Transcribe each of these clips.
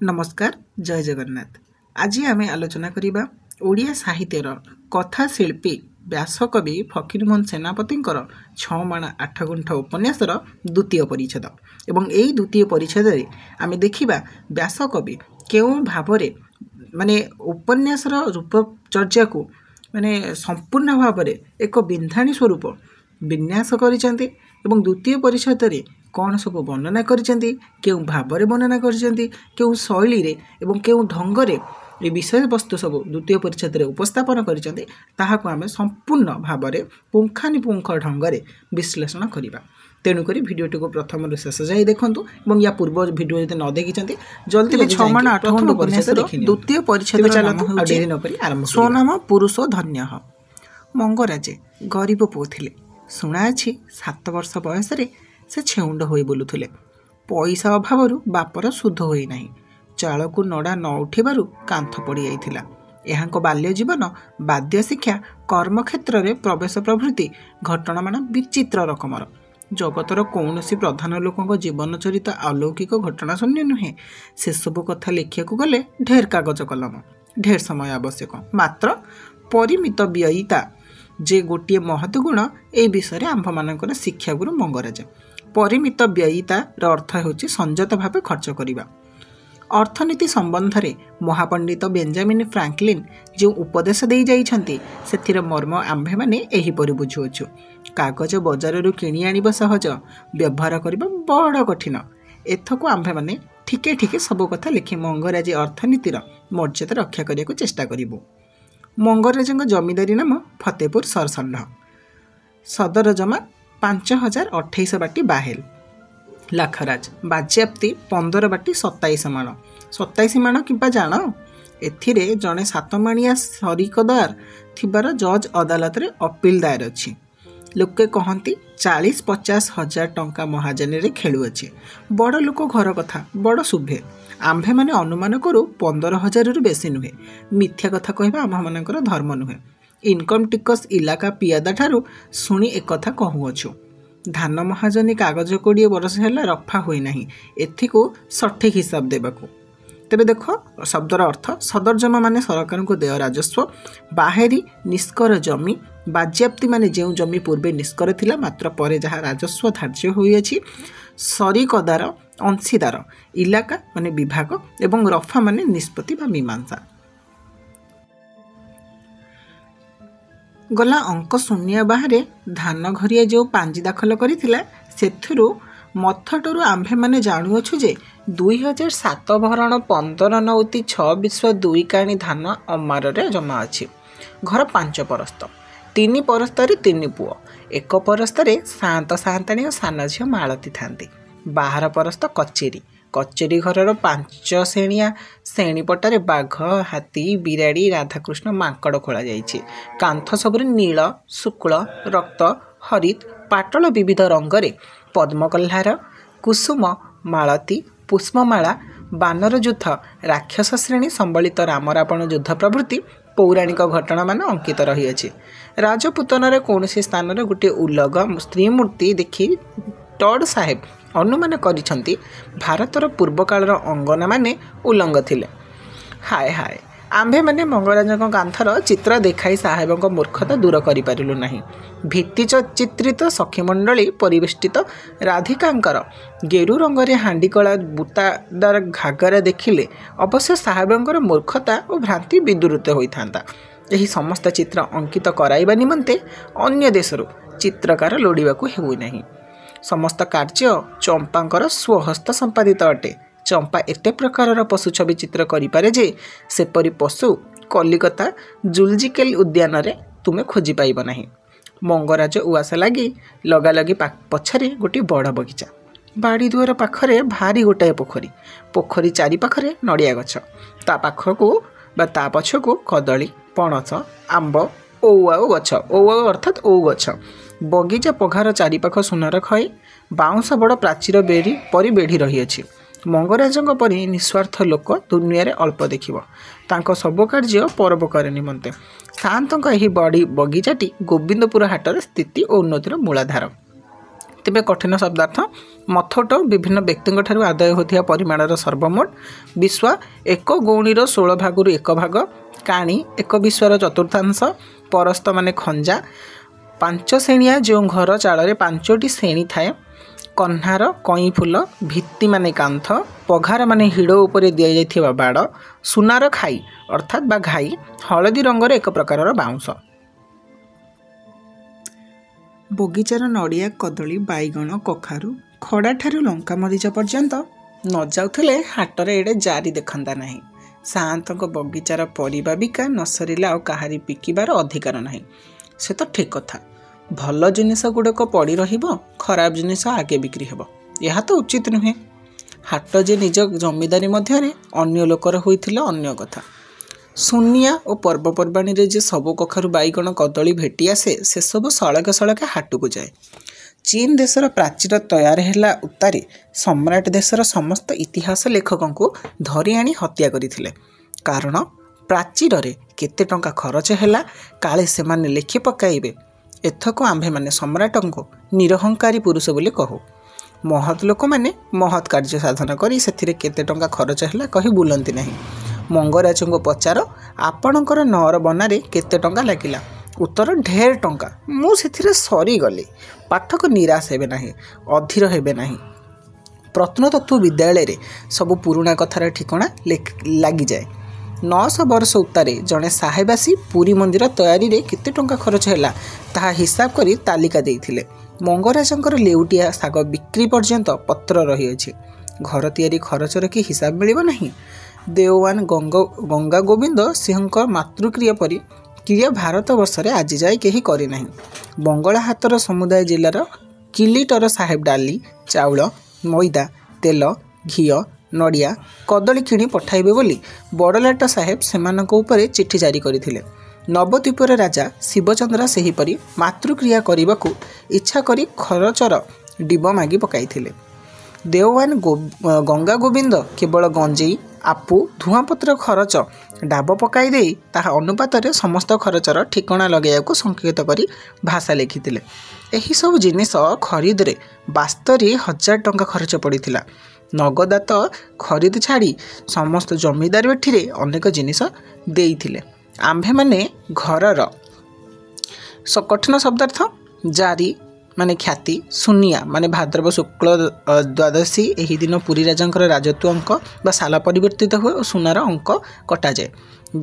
नमस्कार जय जगन्नाथ। आज आम आलोचना करिबा ओडिया साहित्यर कथा शिल्पी व्यासकवि फकीरमोहन सेनापतिंकर 6 माण 8 गुंठ उपन्यासर द्वितीय परिच्छेद एवं यही द्वितीय परिच्छेद आम देखिबा व्यासकवि केउ भावरे माने उपन्यासर रूपचर्या को माने संपूर्ण भावरे एक बिंधाणी स्वरूप विन्यास करिसेंती एवं द्वितीय परिच्छेद कौन सब वर्णना करिसेंती केउ भावरे वर्णना करिसेंती केउ शैली रे एवं केउ ढंगरे ये विषय वस्तु सब द्वितीय परिच्छेद उपस्थापन करिसेंती ताहाको आमे संपूर्ण भावरे पुंखानुपुंख ढंगरे विश्लेषण करिबा। तेणुक भिडियोटी को प्रथम शेष जाए देखूँ और या पूर्व भिडियो जब न देखी जल्दी 6 माण 8 गुंठ उपन्यासर द्वितीय परिच्छेद आरंभ। स्वनाम पुरुष धन्य मंगराजे गरीब पुओ थिले। शुणाअछि 7 वर्ष बयस से छेउंड होई बोलुथिले। पैसा अभाव बापर सुध होई नाही। चालकू नड़ा न उठिबारु कांथ पड़ी जाइथिला। एहांको बाल्य जीवन बाद्य शिक्षा कर्मक्षेत्र में प्रवेश प्रभृति घटनामान विचित्र रकमर। जगतर कौनसी प्रधान लोकों जीवन चरित अलौकिक घटना शून्य नुहे। से सब कथा लिखिया गले ढेर कागज कलम ढेर समय आवश्यक। मात्र परिमित व्ययिता जे गोटे महत गुण ए विषय आंभ मानकर शिक्षा गुरु मंगराज। परिमित व्ययितार अर्थ होछि संयत भाव खर्च करिबा। अर्थनीति संबंध में महापंडित बेंजामिन फ्रांकलिन जो उपदेश दे जाइछन्ति सेथिर मर्म आंभे माने एही परि बुझुअछु। कागज बजाररू किणी आनिबा सहज, व्यवहार करिबा बड़ कठिन। एथको आंभे माने ठीके ठीके सब कथा लिखि मंगराज अर्थनीतिर मर्यादा रक्षा करिया चेष्टा करिबु। मंगराजଙ୍କ जमीदारी नाम फतेपुर सरसंढ। सदर जमा 5028 बाटी बाहेल। लाखराज बाज्याप्ति 15 बाटी 27 माण। 27 माण किंबा जान एथिरे जड़े 7 माणिया सरिकदार थिबार जज अदालत रे अपील दायर अछि। लोके कहती 40-50 हजार टंका महाजनी रे खेलु अछि। बड़ लोक घर कथा बड़ शुभे। आंभे माने अनुमान करू 15,000 रु बेसी नुहे। मिथ्या कथा कहबा आम मानकर धर्म नुहे। इनकम टिकस इलाका पियादा ठारू शुणी एक कथा कहूअछु। धान महाजनी कागज 20 वर्ष है रफा हुई ना। एथिको सठिक हिसाब देबाकू। तेबे देख शब्दर अर्थ सदर जमा माने सरकार को देय राजस्व। बाहेरी निष्कर जमी बाज्याप्ति माने जो जमी पूर्वे निष्कर थिला मात्र परे जहाँ राजस्व धार्य होइछि। सरिकदार अंशीदार इलाका माने विभाग एवं रफा माने निष्पत्ति बा मीमांसा। गला अंक शून्य बाहरे धान घरिया जो पांजी दाखल करिथिला सेथुरु मथटरू आंभे माने जाणुअछु जे 2007 भरण 15 नौती 6 विश्व 2 काणी धान अमार रे जमा अछि। घर 5 परस्त, 3 परस्तरे 3 पुओ, 1 परस्तरे शांत शांताणी और सान झियो मालती थांती। 12 परस्त कचेरी। कचेरी घरर 5 श्रेणिया श्रेणी पटारे बाघ हाथी बिराड़ी राधाकृष्ण मांकड़ खोल जाइछि। कांथ सबरे नील शुक्ल रक्त हरित पाटल विविध रंगरे पद्मकल्हार कुसुम मालती पुष्पमाला बानर युद्ध राक्षस श्रेणी संबलित राम रावण युद्ध प्रभृति पौराणिक घटना मान अंकित रही अछि। राजपुतन कौनसी स्थान गोटे उलग स्त्री मूर्ति देखि टड साहेब अनुमान करिसेंती भारतर पूर्व कालर अंगना माने उलंग थिले। हाय हाय आंभे माने मंगराजक कांथर चित्र देखाई साहेबक मूर्खता दूर करि पारिलु नाही। भित्ति चित्रित सखीमंडली परिवेष्टित राधिकांकर गेरु रंगरे हांडीकला बुतादार घागरा देखिले अवश्य साहेबंकर मूर्खता और भ्रांति विदुरित होइथांता। एही समस्त चित्र अंकित कराइबा निमंते अन्य देशरू चित्रकार लोड़िबाकू हेउ नाही। समस्त कार्य चंपांकर स्वहस्त संपादित अटे। चंपा एते प्रकार पशु छवि चित्र करिपारे जे सेपरी पशु कलिकता जूलॉजिकल उद्यान रे तुमे खोजी पाइब नाही। मंगराज उआस लगी लगा लगी पछरे गोटे बड़ बगीचा। बाड़ी दुआर पाखरे भारी गोटाए पोखरी। पोखरी चारि पाखरे नड़िया गछ, ता पाखकू बा ता पछकू कदली पणस आंब ओउ गछ। ओउ अर्थात ओउ गछ। बगीचा पघार चारिपाख सुनार खई बाउंस बड़ प्राचीर बेड़ी परी बेढ़ी रही अछि। मंगराजंग परी निस्वार्थ लोक दुनिया रे अल्प देखिब। तांको सब कार्य परोपकार निमंते शांतंक एही बड़ी बगीचाटी गोविंदपुर हाटर स्थिति और उन्नतिर मूलाधार। ତେବେ କଠିନ ଶବ୍ଦାର୍ଥ ମଥୋଟ ବିଭିନ୍ନ ବ୍ୟକ୍ତିଙ୍କଠାରୁ ଆଦାୟ ହେଉଥିବା ପରିମାଣର ସର୍ବମୋଟ, ବିଶ୍ଵା 1 ଗଉଣୀର 16 ଭାଗରୁ 1 ଭାଗ, କାଣି 1 ବିଶ୍ୱାର ଚତୁର୍ଥାଂଶ, ପରସ୍ତ ମାନେ ଖଞ୍ଜା, 5 ଶ୍ରେଣିଆ ଯେଉଁ ଘର ଚାଳରେ 5ଟି ଶ୍ରେଣୀ ଥାଏ, କହ୍ନାର କଇଁ ଫୁଲ, ଭିତ୍ତି ମାନେ କାନ୍ଥ, ପଘାର ମାନେ ହିଡ଼ ଉପରେ ଦିଆଯାଇଥିବା ବାଡ଼, ସୁନାର ଖାଇ ଅର୍ଥାତ୍ ବା ଘାଇ ହଳଦୀ ରଙ୍ଗର ଏକ ପ୍ରକାରର ବାଉଁଶ। ବଗିଚାର ନଡ଼ିଆ, କଦଳୀ, ବାଇଗଣ, କଖାରୁ, ଖଡ଼ାଠାରୁ ଲଙ୍କା ମରିଚ ପର୍ଯ୍ୟନ୍ତ ନ ଯାଉଥିଲେ ହାଟରେ ଏଡ଼େ ଜାରି ଦେଖନ୍ତା ନାହିଁ। ସାଆନ୍ତଙ୍କ ବଗିଚାର ପରିବା ବିକା ନ ସରିଲେ ଆଉ କାହାରି ବିକିବାର ଅଧିକାର ନାହିଁ। ସେ ତ ଠିକ୍ କଥା। ଭଲ ଜିନିଷ ଗୁଡ଼ିକ ପଡ଼ି ରହିବ, ଖରାପ ଜିନିଷ ଆଗେ ବିକ୍ରି ହେବ, ଏହା ତ ଉଚିତ ନୁହେଁ। ହାଟ ଯେ ନିଜ ଜମିଦାରୀ ମଧ୍ୟରେ ଅନ୍ୟ ଲୋକର ହୋଇଥିଲେ ଅନ୍ୟ କଥା। ସୁନିଆ ଓ ପର୍ବପର୍ବାଣୀରେ ଯେ ସବୁ କଖାରୁ, ବାଇଗଣ, କଦଳୀ ଭେଟି ଆସେ, ସେସବୁ ସଳକେ ସଳକେ ହାଟକୁ ଯାଏ। ଚୀନ ଦେଶର ପ୍ରାଚୀର ତୟାର ହେଲା ଉତ୍ତାରେ ସମ୍ରାଟ ଦେଶର ସମସ୍ତ ଇତିହାସ ଲେଖକଙ୍କୁ ଧରି ଆଣି ହତ୍ୟା କରିଥିଲେ। କାରଣ ପ୍ରାଚୀରରେ କେତେ ଟଙ୍କା ଖରଚ ହେଲା କାଳେ ସେମାନେ ଲେଖି ପକାଇବେ। ଏଥକୁ ଆମ୍ଭେମାନେ ସମ୍ରାଟଙ୍କୁ ନିରହଙ୍କାରୀ ପୁରୁଷ ବୋଲି କହୁ। ମହତ୍ ଲୋକମାନେ ମହତ୍ କାର୍ଯ୍ୟ ସାଧନ କରି ସେଥିରେ କେତେ ଟଙ୍କା ଖରଚ ହେଲା କହି ବୁଲନ୍ତି ନାହିଁ। ମଙ୍ଗରାଜଙ୍କୁ ପଚାର, ଆପଣଙ୍କର ନଅର ବନାରେ କେତେ ଟଙ୍କା ଲାଗିଲା? ଉତ୍ତର, ଢେର ଟଙ୍କା, ମୁଁ ସେଥିରେ ସରିଗଲି। ପାଠକ ନିରାଶ ହେବେ ନାହିଁ, ଅଧୀର ହେବେ ନାହିଁ। ପ୍ରତ୍ନତତ୍ତ୍ୱ ବିଦ୍ୟାଳୟରେ ସବୁ ପୁରୁଣା କଥାର ଠିକଣା ଲାଗିଯାଏ। 900 ବର୍ଷ ଉତ୍ତାରେ ଜଣେ ସାହେବ ଆସି ପୁରୀ ମନ୍ଦିର ତୟାରୀରେ କେତେ ଟଙ୍କା ଖରଚ ହେଲା ତାହା ହିସାବ କରି ତାଲିକା ଦେଇଥିଲେ। ମଙ୍ଗରାଜଙ୍କର ଲେଉଟିଆ ଶାଗ ବିକ୍ରି ପର୍ଯ୍ୟନ୍ତ ପତ୍ର ରହିଅଛି। ଘର ତିଆରି ଖରଚର କି ହିସାବ ମିଳିବ ନାହିଁ। ଦେଓୱାନ ଗଙ୍ଗା ଗୋବିନ୍ଦ ସିଂହଙ୍କ ମାତୃକ୍ରିୟା ପରି କ୍ରିୟା ଭାରତ ବର୍ଷରେ ଆଜି ଯାଏ କେହି କରିନାହିଁ। ବଙ୍ଗଳା ହାତର ସମୁଦାୟ ଜିଲ୍ଲାର କିଲିଟର ସାହେବ ଡାଲି, ଚାଉଳ, ମଇଦା, ତେଲ, ଘିଅ, ନଡ଼ିଆ, କଦଳୀ କିଣି ପଠାଇବେ ବୋଲି ବଡ଼ଲାଟ ସାହେବ ସେମାନଙ୍କ ଉପରେ ଚିଠି ଜାରି କରିଥିଲେ। ନବଦ୍ୱୀପର ରାଜା ଶିବଚନ୍ଦ୍ର ସେହିପରି ମାତୃକ୍ରିୟା କରିବାକୁ ଇଚ୍ଛା କରି ଖରଚର ଡିବ ମାଗି ପକାଇଥିଲେ। ଦେଓୱାନ ଗଙ୍ଗା ଗୋବିନ୍ଦ କେବଳ ଗଞ୍ଜେଇ, ଆପୁ, ଧୂଆଁପତ୍ର ଖରଚ ଡାବ ପକାଇ ଦେଇ ତାହା ଅନୁପାତରେ ସମସ୍ତ ଖରଚର ଠିକଣା ଲଗାଇବାକୁ ସଂକେତ କରି ଭାଷା ଲେଖିଥିଲେ। ଏହିସବୁ ଜିନିଷ ଖରିଦରେ ବାସ୍ତରି 1000 ଟଙ୍କା ଖର୍ଚ୍ଚ ପଡ଼ିଥିଲା। ନଗଦାତ ଖରିଦ ଛାଡ଼ି ସମସ୍ତ ଜମିଦାର ଏଠିରେ ଅନେକ ଜିନିଷ ଦେଇଥିଲେ। ଆମ୍ଭେମାନେ ଘରର କଠିନ ଶବ୍ଦାର୍ଥ ଜାରି ମାନେ ଖ୍ୟାତି, ସୁନିଆ ମାନେ ଭାଦ୍ରବ ଶୁକ୍ଳ ଦ୍ୱାଦଶୀ, ଏହି ଦିନ ପୁରୀ ରାଜାଙ୍କର ରାଜତ୍ୱ ଅଙ୍କ ବା ସାଲ ପରିବର୍ତ୍ତିତ ହୁଏ ଓ ସୁନାର ଅଙ୍କ କଟାଯାଏ।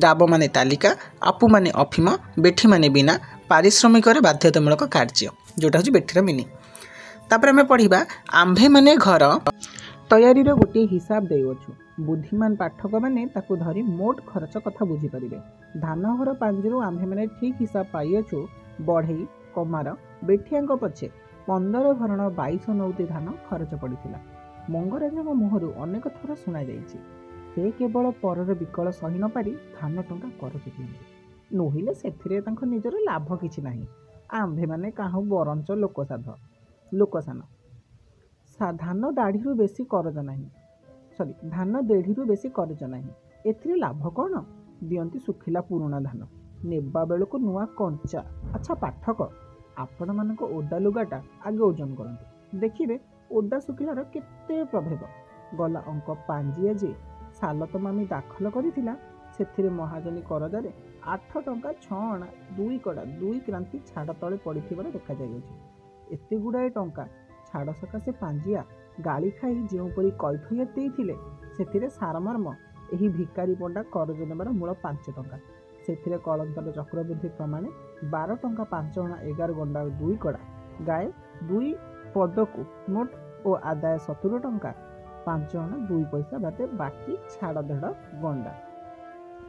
ଡାବ ମାନେ ତାଲିକା, ଆପୁ ମାନେ ଅଫିମ, ବେଠି ମାନେ ବିନା, ପାରିଶ୍ରମିକରେ ବାଧ୍ୟତାମୂଳକ କାର୍ଯ୍ୟ, ଯେଉଁଟା ହେଉଛି ବେଠିର ମିନି। ତାପରେ ଆମେ ପଢ଼ିବା ଆମ୍ଭେମାନେ ଘର ତୟାରୀର ଗୋଟିଏ ହିସାବ ଦେଉଅଛୁ। ବୁଦ୍ଧିମାନ ପାଠକମାନେ ତାକୁ ଧରି ମୋଟ ଖର୍ଚ୍ଚ କଥା ବୁଝିପାରିବେ। ଧାନ ଘର ପାଞ୍ଜିରୁ ଆମ୍ଭେମାନେ ଠିକ୍ ହିସାବ ପାଇଅଛୁ। ବଢ଼େଇ, କମାର, ବେଠିଆଙ୍କ ପଛେ 15 ଭରଣ 22 ନଉତି ଧାନ ଖରଚ ପଡ଼ିଥିଲା। ମଙ୍ଗରାଜଙ୍କ ମୁହଁରୁ ଅନେକ ଥର ଶୁଣାଯାଇଛି, ସେ କେବଳ ପରର ବିକଳ ସହି ନ ପାରି ଧାନ ଟଙ୍କା କରଜ ଦିଅନ୍ତି, ନୋହିଲେ ସେଥିରେ ତାଙ୍କ ନିଜର ଲାଭ କିଛି ନାହିଁ। ଆମ୍ଭେମାନେ କାହୁଁ ବରଞ୍ଚ ଲୋକସାନ। ଧାନ ଦେଢ଼ିରୁ ବେଶୀ କରଜ ନାହିଁ। ଏଥିରେ ଲାଭ କ'ଣ? ଦିଅନ୍ତି ଶୁଖିଲା ପୁରୁଣା ଧାନ, ନେବା ବେଳକୁ ନୂଆ କଞ୍ଚା। ଆଚ୍ଛା ପାଠକ, ଆପଣମାନଙ୍କ ଓଦା ଲୁଗାଟା ଆଗେ ଓଜନ କରନ୍ତୁ, ଦେଖିବେ ଓଦା ଶୁଖିଲାର କେତେ ପ୍ରଭେଦ। ଗଲା ଅଙ୍କ ପାଞ୍ଜିଆ ଯେ ସାଲତମାମି ଦାଖଲ କରିଥିଲା, ସେଥିରେ ମହାଜନୀ କରଜାରେ 8 ଟଙ୍କା 6 ଅଣା 2 କଡ଼ା 2 କ୍ରାନ୍ତି ଛାଡ଼ ତଳେ ପଡ଼ିଥିବାର ଦେଖାଯାଇଅଛି। ଏତେ ଗୁଡ଼ାଏ ଟଙ୍କା ଛାଡ଼ ସକାଶେ ପାଞ୍ଜିଆ ଗାଳି ଖାଇ ଯେଉଁପରି କୈଫିୟତ ଦେଇଥିଲେ, ସେଥିରେ ସାରମର୍ମ ଏହି ଭିକାରୀ ପଣ୍ଡା କରଜ ନେବାର ମୂଳ 5 ଟଙ୍କା, ସେଥିରେ କଳନ୍ତର ଚକ୍ରବୃଦ୍ଧି ପ୍ରମାଣେ 12 ଟଙ୍କା 5 ଅଣା 11 ଗଣ୍ଡା 2 କଡ଼ା ଗାଏ 2 ପଦକୁ ମୋଟ ଓ ଆଦାୟ 70 ଟଙ୍କା 5 ଅଣା 2 ପଇସା ବାଦେ ବାକି ଛାଡ଼ ଦେଢ଼ ଗଣ୍ଡା।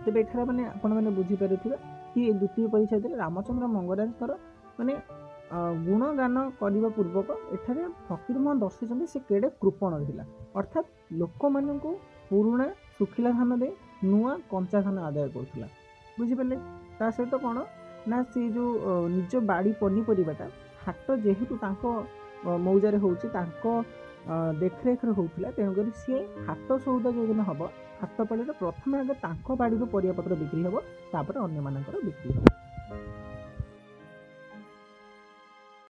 ତେବେ ଏଠାରେ ମାନେ ଆପଣମାନେ ବୁଝିପାରୁଥିବେ କି ଏ ଦ୍ୱିତୀୟ ପରିଚ୍ଛେଦରେ ରାମଚନ୍ଦ୍ର ମଙ୍ଗରାଜଙ୍କର ମାନେ ଗୁଣଗାନ କରିବା ପୂର୍ବକ ଏଠାରେ ଫକୀରମୋହନ ଦର୍ଶାଇଛନ୍ତି ସେ କେଡ଼େ କୃପଣ ଥିଲା। ଅର୍ଥାତ୍ ଲୋକମାନଙ୍କୁ ପୁରୁଣା ଶୁଖିଲା ଧାନ ଦେଇ ନୂଆ କଞ୍ଚା ଧାନ ଆଦାୟ କରୁଥିଲା। ବୁଝିପାରିଲେ? ତା ସହିତ କ'ଣ ନା ସେ ଯେଉଁ ନିଜ ବାଡ଼ି ପନିପରିବାଟା ହାଟ ଯେହେତୁ ତାଙ୍କ ମୌଜାରେ ହେଉଛି, ତାଙ୍କ ଦେଖରେଖରେ ହେଉଥିଲା, ତେଣୁକରି ସିଏ ହାଟ ସଉଦା ଯେଉଁଦିନ ହେବ, ହାଟ ପାଳିରେ ପ୍ରଥମେ ଆଗେ ତାଙ୍କ ବାଡ଼ିରୁ ପରିବାପତ୍ର ବିକ୍ରି ହେବ, ତାପରେ ଅନ୍ୟମାନଙ୍କର ବିକ୍ରି ହେବ।